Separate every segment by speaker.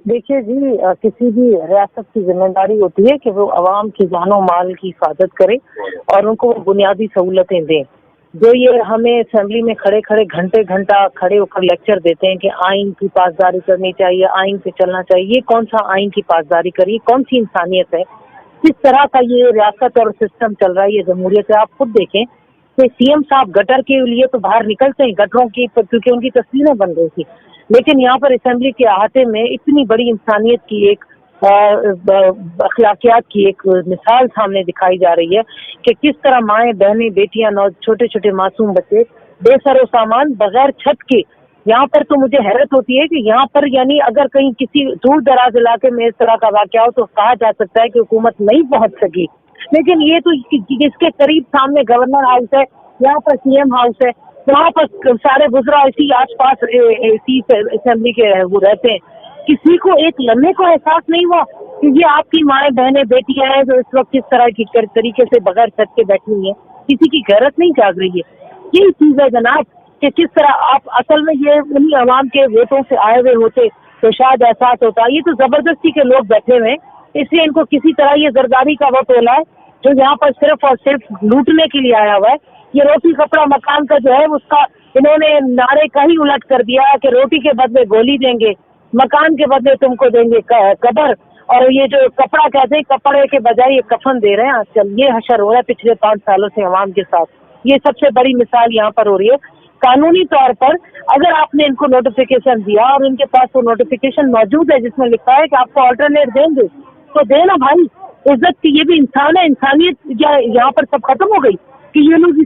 Speaker 1: देखिए जी, किसी भी रियासत की जिम्मेदारी होती है कि वो अवाम की जानो माल की हिफाजत करे और उनको वो बुनियादी सहूलतें दें। जो ये हमें असेंबली में खड़े खड़े घंटे घंटा खड़े होकर लेक्चर देते हैं कि आइन की पासदारी करनी चाहिए, आइन पे चलना चाहिए, ये कौन सा आइन की पासदारी करिए, कौन सी इंसानियत है, किस तरह का ये रियासत और सिस्टम चल रहा है, ये जमहूरियत है। आप खुद देखें कि सीएम साहब गटर के लिए तो बाहर निकलते हैं गटरों की, क्योंकि उनकी तस्वीरें बन रही थी, लेकिन यहाँ पर असेंबली के अहाते में इतनी बड़ी इंसानियत की एक अखलाकियात की एक मिसाल सामने दिखाई जा रही है कि किस तरह माएँ बहनें बेटियां छोटे छोटे मासूम बच्चे बेसरो सामान बगैर छत के, यहाँ पर तो मुझे हैरत होती है कि यहाँ पर यानी अगर कहीं किसी दूर दराज इलाके में इस तरह का वाक़या हो तो कहा जा सकता है कि हुकूमत नहीं पहुंच सकी, लेकिन ये तो इसके करीब सामने गवर्नर हाउस है, यहाँ पर सीएम हाउस है, वहाँ पर सारे गुजरा इसी आस पास इसी असेंबली के वो रहते हैं। किसी को एक लम्हे को एहसास नहीं हुआ कि ये आपकी माएँ बहनें बेटियां हैं जो इस वक्त किस तरह की तरीके से बगैर छत के बैठी हुई है, किसी की गैरत नहीं जाग रही है। यही चीज है जनाब कि किस तरह आप असल में ये उन्हीं आवाम के वोटों से आए हुए होते तो शायद एहसास होता। ये तो जबरदस्ती के लोग बैठे हुए हैं, इसलिए इनको किसी तरह ये जरदारी का वो टोला है जो यहाँ पर सिर्फ और सिर्फ लूटने के लिए आया हुआ है। ये रोटी कपड़ा मकान का जो है उसका इन्होंने नारे का ही उलट कर दिया कि रोटी के बदले गोली देंगे, मकान के बदले तुमको देंगे कब्र, और ये जो कपड़ा कहते हैं कपड़े के बजाय ये कफन दे रहे हैं। आजकल ये हशर हो रहा है पिछले 5 सालों से अवाम के साथ, ये सबसे बड़ी मिसाल यहाँ पर हो रही है। कानूनी तौर पर अगर आपने इनको नोटिफिकेशन दिया और इनके पास वो नोटिफिकेशन मौजूद है जिसमें लिखा है कि आपको अल्टरनेट देंगे तो देना भाई, इज्जत की ये भी इंसान है। इंसानियत यहाँ पर सब खत्म हो गई कि ये लोग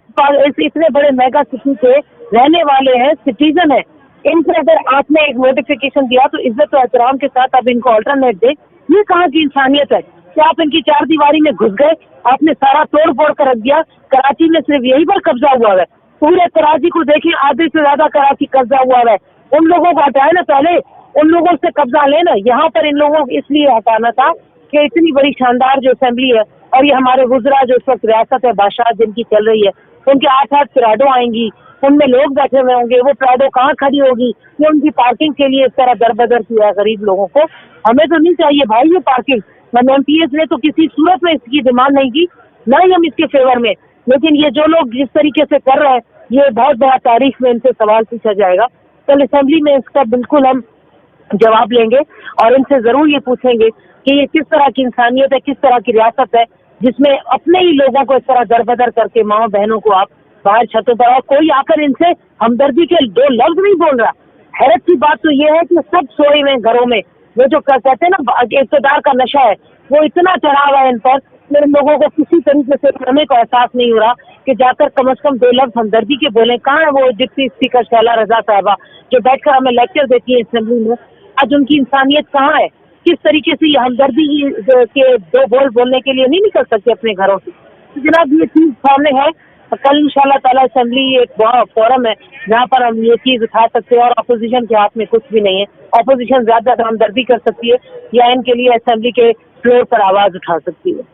Speaker 1: इतने बड़े मेगा सिटी के रहने वाले हैं, सिटीजन है, इनसे अगर आपने एक नोटिफिकेशन दिया तो इज्जत और एहतराम के साथ आप इनको अल्टरनेट दे, ये कहाँ की इंसानियत है? क्या आप इनकी चार दीवारी में घुस गए, आपने सारा तोड़ फोड़ कर रख दिया? कराची में सिर्फ यही पर कब्जा हुआ है, पूरे कराची को देखिए आधे से ज्यादा कराची कब्जा हुआ है। उन लोगों को हटाए ना, पहले उन लोगों से कब्जा लेना। यहाँ पर इन लोगों को इसलिए हटाना था कि इतनी बड़ी शानदार जो असेंबली है और ये हमारे गुजरा जो इस वक्त रियासत है बादशाह जिनकी चल रही है, उनके 8-8 पराडो आएंगी, उनमें लोग बैठे हुए होंगे, वो पराडो कहाँ खड़ी होगी? ये उनकी पार्किंग के लिए इस तरह दरबदर किया है गरीब लोगों को। हमें तो नहीं चाहिए भाई ये पार्किंग, हम एमपीएस ने तो किसी सूरत में इसकी डिमांड नहीं की, ना ही हम इसके फेवर में, लेकिन ये जो लोग जिस तरीके से कर रहे हैं ये बहुत बड़ा तारीख में इनसे सवाल पूछा जाएगा। कल असेंबली में इसका बिल्कुल हम जवाब लेंगे और इनसे जरूर ये पूछेंगे कि ये किस तरह की इंसानियत है, किस तरह की रियासत है जिसमें अपने ही लोगों को इस तरह दरबदर करके माँ बहनों को आप बाहर छतों पर, और कोई आकर इनसे हमदर्दी के 2 लफ्ज नहीं बोल रहा। हैरत की बात तो ये है कि सब सोए हुए घरों में, वो जो कहते हैं ना इक़्तिदार का नशा है वो इतना चढ़ा हुआ है इन पर, इन लोगों को किसी तरीके से करने को एहसास नहीं हो रहा कि जाकर कम से कम 2 लफ्ज हमदर्दी के बोले। कहाँ है वो डिप्टी स्पीकर शैला रजा साहबा जो बैठकर हमें लेक्चर देती है असेंबली में? आज उनकी इंसानियत कहाँ है? किस तरीके से ये हमदर्दी के 2 बोल बोलने के लिए नहीं निकल सकते अपने घरों से? तो जनाब ये चीज सामने है। कल इंशाल्लाह ताला असेंबली एक फोरम है जहाँ पर हम ये चीज उठा सकते हैं और अपोजिशन के हाथ में कुछ भी नहीं है। अपोजिशन ज्यादा हमदर्दी कर सकती है या इनके लिए असेंबली के फ्लोर पर आवाज उठा सकती है।